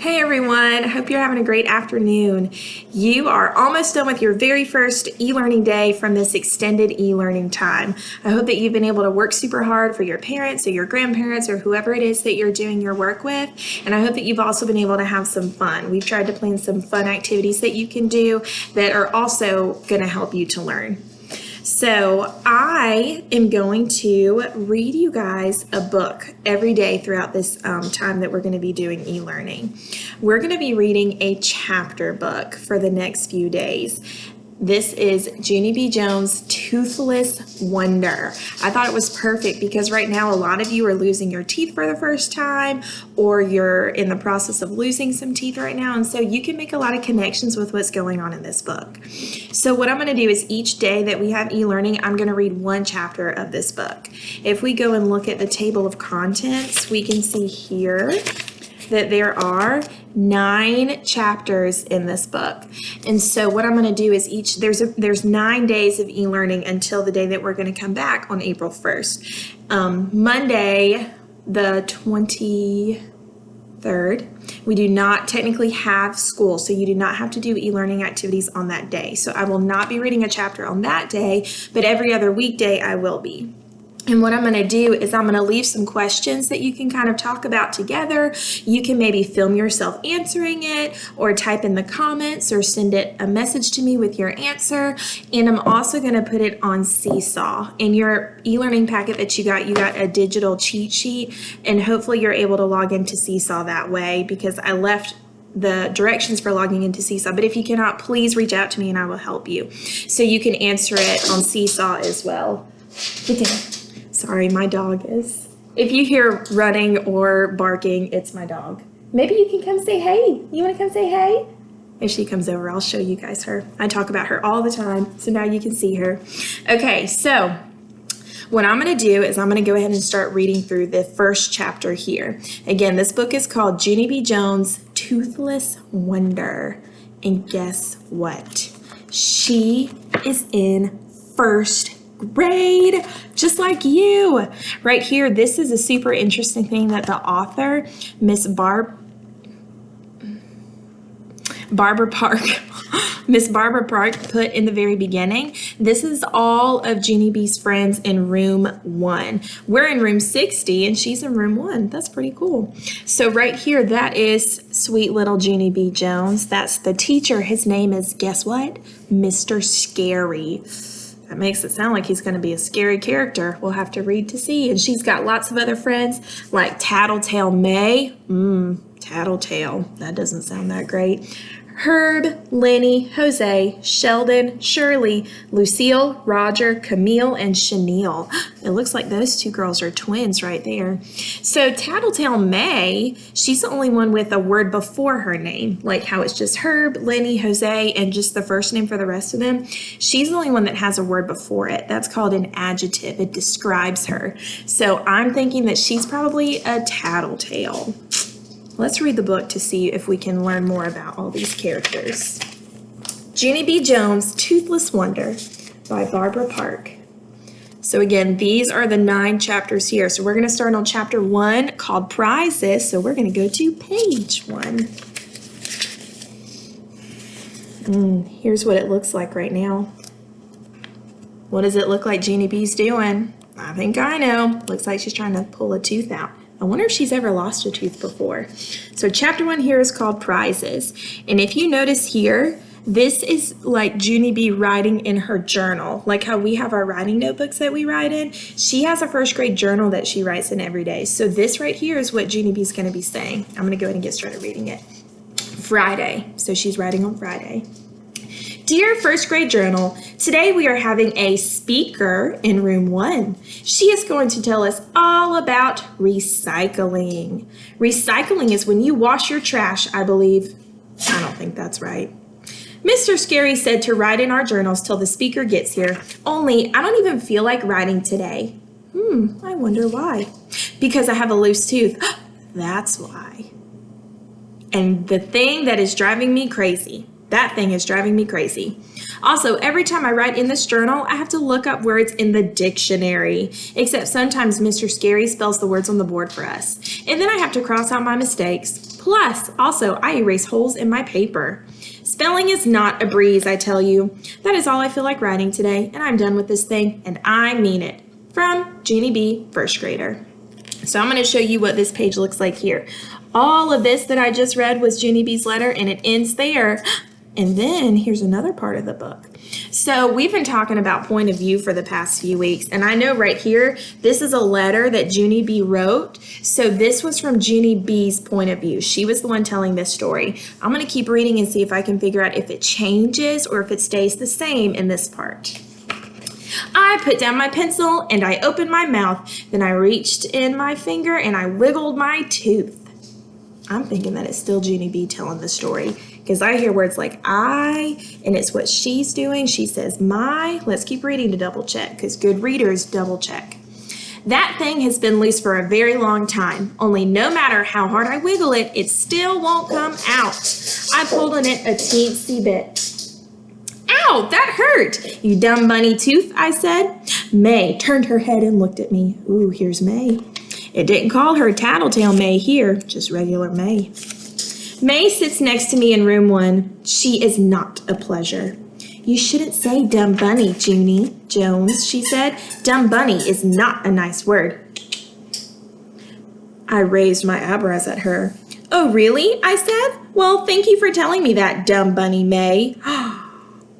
Hey everyone, I hope you're having a great afternoon. You are almost done with your very first e-learning day from this extended e-learning time. I hope that you've been able to work super hard for your parents or your grandparents or whoever it is that you're doing your work with. And I hope that you've also been able to have some fun. We've tried to plan some fun activities that you can do that are also going to help you to learn. So I am going to read you guys a book every day throughout this time that we're going to be doing e-learning. We're going to be reading a chapter book for the next few days. This is Junie B. Jones' Toothless Wonder. I thought it was perfect because right now a lot of you are losing your teeth for the first time, or you're in the process of losing some teeth right now, and so you can make a lot of connections with what's going on in this book. So what I'm going to do is each day that we have e-learning, I'm going to read one chapter of this book. If we go and look at the table of contents, we can see here that there are 9 chapters in this book. And so what I'm going to do is there's 9 days of e-learning until the day that we're going to come back on April 1st. Monday, the 23rd, we do not technically have school, so you do not have to do e-learning activities on that day. So I will not be reading a chapter on that day, but every other weekday I will be. And what I'm going to do is I'm going to leave some questions that you can kind of talk about together. You can maybe film yourself answering it, or type in the comments, or send a message to me with your answer. And I'm also going to put it on Seesaw. In your e-learning packet that you got a digital cheat sheet, and hopefully you're able to log into Seesaw that way, because I left the directions for logging into Seesaw. But if you cannot, please reach out to me and I will help you. So you can answer it on Seesaw as well. Get down. Sorry, my dog is. If you hear running or barking, it's my dog. Maybe you can come say hey. You want to come say hey? If she comes over, I'll show you guys her. I talk about her all the time, so now you can see her. Okay, so what I'm going to do is I'm going to go ahead and start reading through the first chapter here. Again, this book is called Junie B. Jones' Toothless Wonder. And guess what? She is in first grade, just like you. Right here, this is a super interesting thing that the author, Miss Barbara Park, put in the very beginning. This is all of Junie B's friends in room 1. We're in room 60 and she's in room 1. That's pretty cool. So right here, that is sweet little Junie B. Jones. That's the teacher. His name is, guess what? Mr. Scary. That makes it sound like he's going to be a scary character. We'll have to read to see. And she's got lots of other friends like Tattletale May. Tattletale. That doesn't sound that great. Herb, Lenny, Jose, Sheldon, Shirley, Lucille, Roger, Camille, and Chenille. It looks like those 2 girls are twins right there. So Tattletale May, she's the only one with a word before her name, like how it's just Herb, Lenny, Jose, and just the first name for the rest of them. She's the only one that has a word before it. That's called an adjective. It describes her. So I'm thinking that she's probably a tattletale. Let's read the book to see if we can learn more about all these characters. Junie B. Jones' Toothless Wonder by Barbara Park. So again, these are the 9 chapters here. So we're going to start on chapter 1 called Prizes. So we're going to go to page 1. Here's what it looks like right now. What does it look like Junie B's doing? I think I know. Looks like she's trying to pull a tooth out. I wonder if she's ever lost a tooth before. So chapter 1 here is called Prizes. And if you notice here, this is like Junie B writing in her journal. Like how we have our writing notebooks that we write in. She has a first grade journal that she writes in every day. So this right here is what Junie B is going to be saying. I'm going to go ahead and get started reading it. Friday. So she's writing on Friday. Dear first grade journal, today we are having a speaker in room 1. She is going to tell us all about recycling. Recycling is when you wash your trash, I believe. I don't think that's right. Mr. Scary said to write in our journals till the speaker gets here. Only I don't even feel like writing today. I wonder why. Because I have a loose tooth. That's why. And the thing that is driving me crazy. That thing is driving me crazy. Also, every time I write in this journal, I have to look up words in the dictionary, except sometimes Mr. Scary spells the words on the board for us. And then I have to cross out my mistakes. Plus, also, I erase holes in my paper. Spelling is not a breeze, I tell you. That is all I feel like writing today, and I'm done with this thing, and I mean it. From Junie B., first grader. So I'm going to show you what this page looks like here. All of this that I just read was Junie B.'s letter, and it ends there. And then here's another part of the book. So we've been talking about point of view for the past few weeks, and I know right here, this is a letter that Junie B. wrote. So this was from Junie B.'s point of view. She was the one telling this story. I'm going to keep reading and see if I can figure out if it changes or if it stays the same in this part. I put down my pencil and I opened my mouth. Then I reached in my finger and I wiggled my tooth. I'm thinking that it's still Junie B. telling the story because I hear words like I, and it's what she's doing. She says my. Let's keep reading to double check because good readers double check. That thing has been loose for a very long time, only no matter how hard I wiggle it, it still won't come out. I pulled on it a teensy bit. Ow, that hurt, you dumb bunny tooth, I said. May turned her head and looked at me. Ooh, here's May. It didn't call her Tattletale May here, just regular May. May sits next to me in room 1. She is not a pleasure. You shouldn't say dumb bunny, Junie Jones, she said. Dumb bunny is not a nice word. I raised my eyebrows at her. Oh, really? I said. Well, thank you for telling me that, dumb bunny May.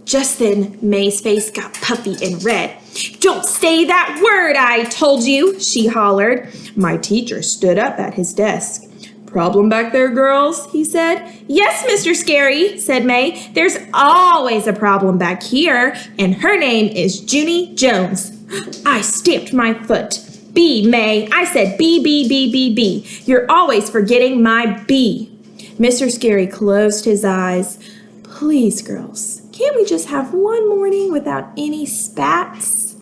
Just then, May's face got puffy and red. Don't say that word, I told you, she hollered. My teacher stood up at his desk. Problem back there, girls, he said. Yes, Mr. Scary, said May. There's always a problem back here, and her name is Junie Jones. I stamped my foot. B, May. I said B, B, B, B, B. You're always forgetting my B. Mr. Scary closed his eyes. Please, girls, can't we just have one morning without any spats?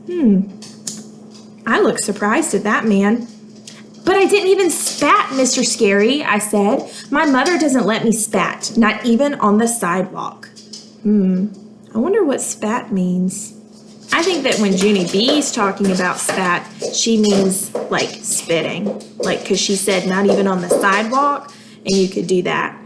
I looked surprised at that man. But I didn't even spat, Mr. Scary, I said. My mother doesn't let me spat, not even on the sidewalk. I wonder what spat means. I think that when Junie B's talking about spat, she means like spitting. Like, because she said not even on the sidewalk, and you could do that.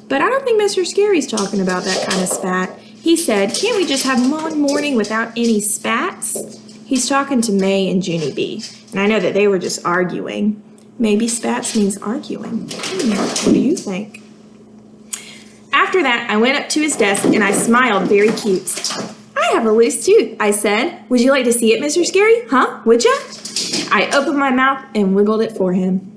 But I don't think Mr. Scary's talking about that kind of spat. He said, can't we just have one morning without any spats? He's talking to May and Junie B. And I know that they were just arguing. Maybe spats means arguing. What do you think? After that, I went up to his desk and I smiled very cute. I have a loose tooth, I said. Would you like to see it, Mr. Scary? Huh? Would ya? I opened my mouth and wiggled it for him.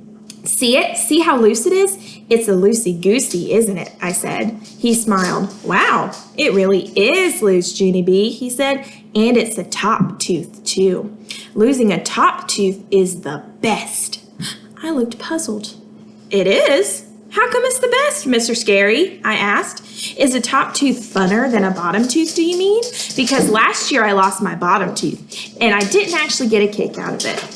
See it? See how loose it is? It's a loosey-goosey, isn't it? I said. He smiled. Wow, it really is loose, Junie B, he said. And it's a top tooth, too. Losing a top tooth is the best. I looked puzzled. It is? How come it's the best, Mr. Scary? I asked. Is a top tooth funner than a bottom tooth, do you mean? Because last year I lost my bottom tooth, and I didn't actually get a kick out of it.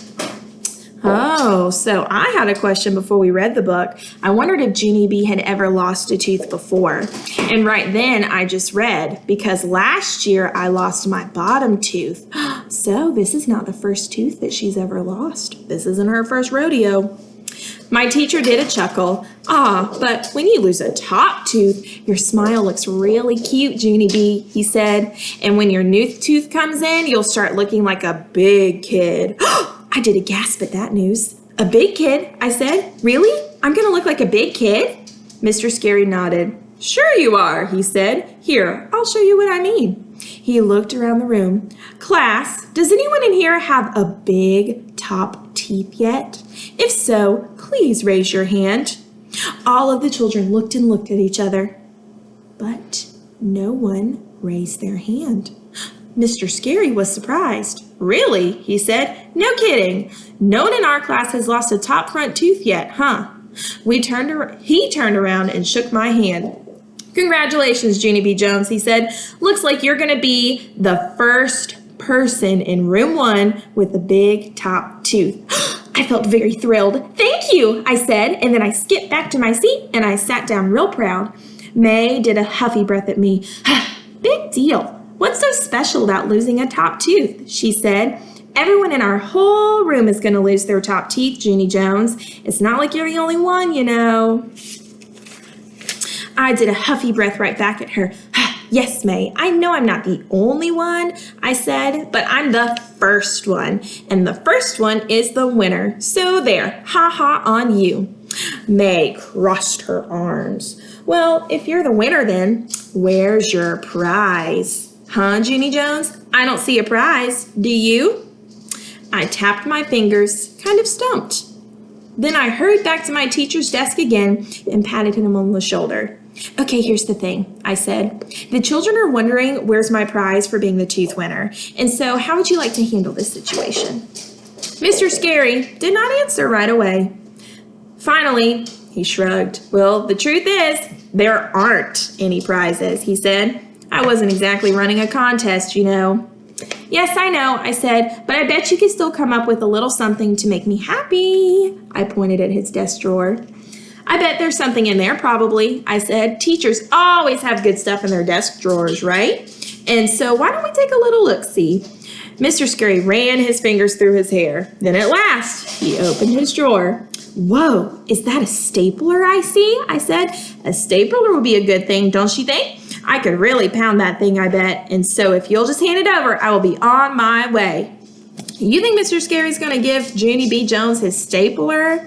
Oh, so I had a question before we read the book. I wondered if Junie B had ever lost a tooth before. And right then I just read, because last year I lost my bottom tooth. So this is not the first tooth that she's ever lost. This isn't her first rodeo. My teacher did a chuckle. But when you lose a top tooth, your smile looks really cute, Junie B, he said. And when your new tooth comes in, you'll start looking like a big kid. I did a gasp at that news. A big kid, I said. Really? I'm gonna look like a big kid? Mr. Scary nodded. Sure you are, he said. Here, I'll show you what I mean. He looked around the room. Class, does anyone in here have a big top teeth yet? If so, please raise your hand. All of the children looked and looked at each other, but no one raised their hand. Mr. Scary was surprised. Really? He said. No kidding. No one in our class has lost a top front tooth yet, huh? He turned around and shook my hand. Congratulations, Junie B. Jones, he said. Looks like you're going to be the first person in room 1 with a big top tooth. I felt very thrilled. Thank you, I said, and then I skipped back to my seat and I sat down real proud. May did a huffy breath at me. Big deal. What's so special about losing a top tooth? She said. Everyone in our whole room is going to lose their top teeth, Junie Jones. It's not like you're the only one, you know. I did a huffy breath right back at her. Yes, May, I know I'm not the only one, I said, but I'm the first one, and the first one is the winner. So there, ha ha on you. May crossed her arms. Well, if you're the winner then, where's your prize? Huh, Junie Jones? I don't see a prize. Do you? I tapped my fingers, kind of stumped. Then I hurried back to my teacher's desk again and patted him on the shoulder. Okay, here's the thing, I said. The children are wondering where's my prize for being the tooth winner. And so how would you like to handle this situation? Mr. Scary did not answer right away. Finally, he shrugged. Well, the truth is, there aren't any prizes, he said. I wasn't exactly running a contest, you know. Yes, I know, I said, but I bet you could still come up with a little something to make me happy. I pointed at his desk drawer. I bet there's something in there, probably, I said. Teachers always have good stuff in their desk drawers, right? And so why don't we take a little look-see? Mr. Scary ran his fingers through his hair. Then at last, he opened his drawer. Whoa, is that a stapler I see? I said. A stapler would be a good thing, don't you think? I could really pound that thing, I bet. And so if you'll just hand it over, I will be on my way. You think Mr. Scary's going to give Junie B. Jones his stapler?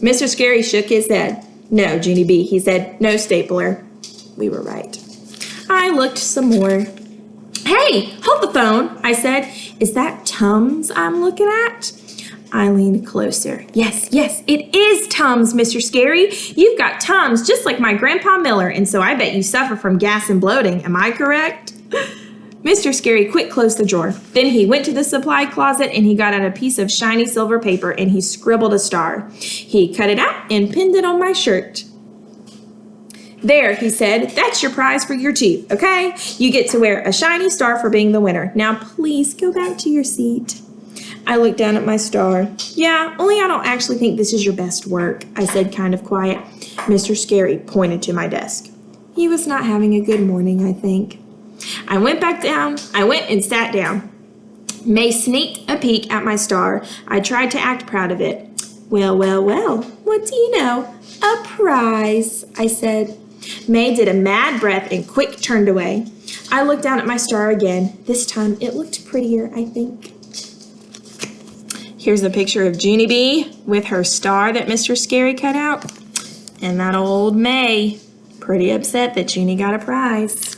Mr. Scary shook his head. No, Junie B., he said, no stapler. We were right. I looked some more. Hey, hold the phone, I said. Is that Tums I'm looking at? I leaned closer. Yes, it is Tums, Mr. Scary. You've got Tums just like my Grandpa Miller, and so I bet you suffer from gas and bloating. Am I correct? Mr. Scary quick closed the drawer. Then he went to the supply closet and he got out a piece of shiny silver paper and he scribbled a star. He cut it out and pinned it on my shirt. There, he said, that's your prize for your teeth, okay? You get to wear a shiny star for being the winner. Now please go back to your seat. I looked down at my star. Yeah, only I don't actually think this is your best work, I said kind of quiet. Mr. Scary pointed to my desk. He was not having a good morning, I think. I went and sat down. May sneaked a peek at my star. I tried to act proud of it. Well, what do you know? A prize, I said. May did a mad breath and quick turned away. I looked down at my star again. This time it looked prettier, I think. Here's a picture of Junie B. with her star that Mr. Scary cut out. And that old May, pretty upset that Junie got a prize.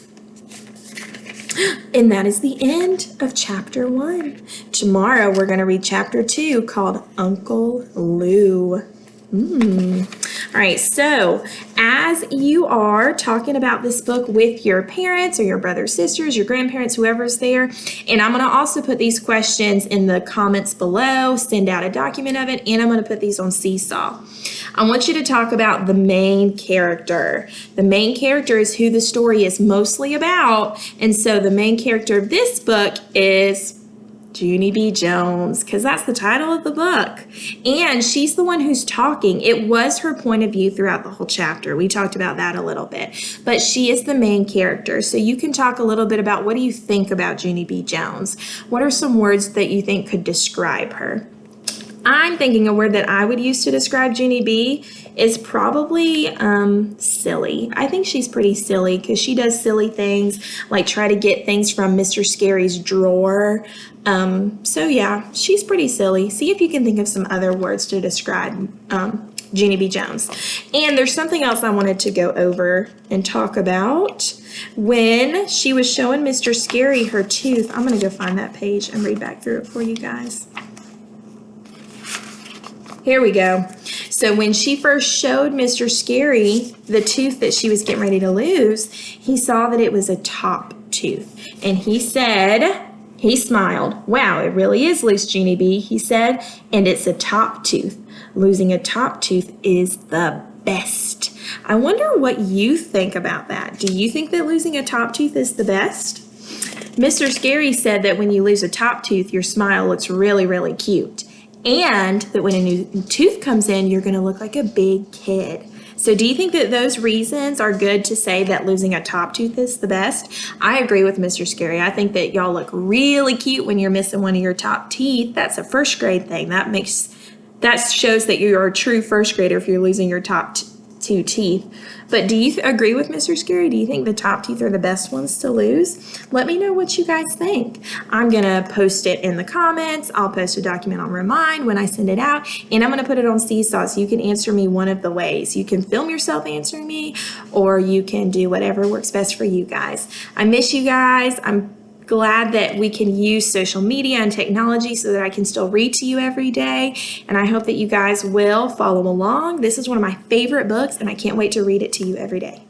And that is the end of chapter 1. Tomorrow we're going to read chapter 2 called Uncle Lou. All right, so as you are talking about this book with your parents or your brothers, sisters, your grandparents, whoever's there, and I'm going to also put these questions in the comments below, send out a document of it, and I'm going to put these on Seesaw. I want you to talk about the main character. The main character is who the story is mostly about, and so the main character of this book is Junie B. Jones, because that's the title of the book. And she's the one who's talking. It was her point of view throughout the whole chapter. We talked about that a little bit. But she is the main character. So you can talk a little bit about what do you think about Junie B. Jones? What are some words that you think could describe her? I'm thinking a word that I would use to describe Junie B. is probably silly. I think she's pretty silly because she does silly things like try to get things from Mr. Scary's drawer. So yeah, she's pretty silly. See if you can think of some other words to describe Junie B. Jones. And there's something else I wanted to go over and talk about. When she was showing Mr. Scary her tooth, I'm going to go find that page and read back through it for you guys. Here we go. So when she first showed Mr. Scary the tooth that she was getting ready to lose, he saw that it was a top tooth. And he said, he smiled. Wow, it really is loose, Junie B., he said, and it's a top tooth. Losing a top tooth is the best. I wonder what you think about that. Do you think that losing a top tooth is the best? Mr. Scary said that when you lose a top tooth, your smile looks really, really cute. And that when a new tooth comes in, you're going to look like a big kid. So do you think that those reasons are good to say that losing a top tooth is the best? I agree with Mr. Scary. I think that y'all look really cute when you're missing one of your top teeth. That's a first grade thing. That shows that you're a true first grader if you're losing your top two teeth. But do you agree with Mr. Scary? Do you think the top teeth are the best ones to lose? Let me know what you guys think. I'm going to post it in the comments. I'll post a document on Remind when I send it out, and I'm going to put it on Seesaw so you can answer me one of the ways. You can film yourself answering me, or you can do whatever works best for you guys. I miss you guys. I'm glad that we can use social media and technology so that I can still read to you every day, and I hope that you guys will follow along. This is one of my favorite books, and I can't wait to read it to you every day.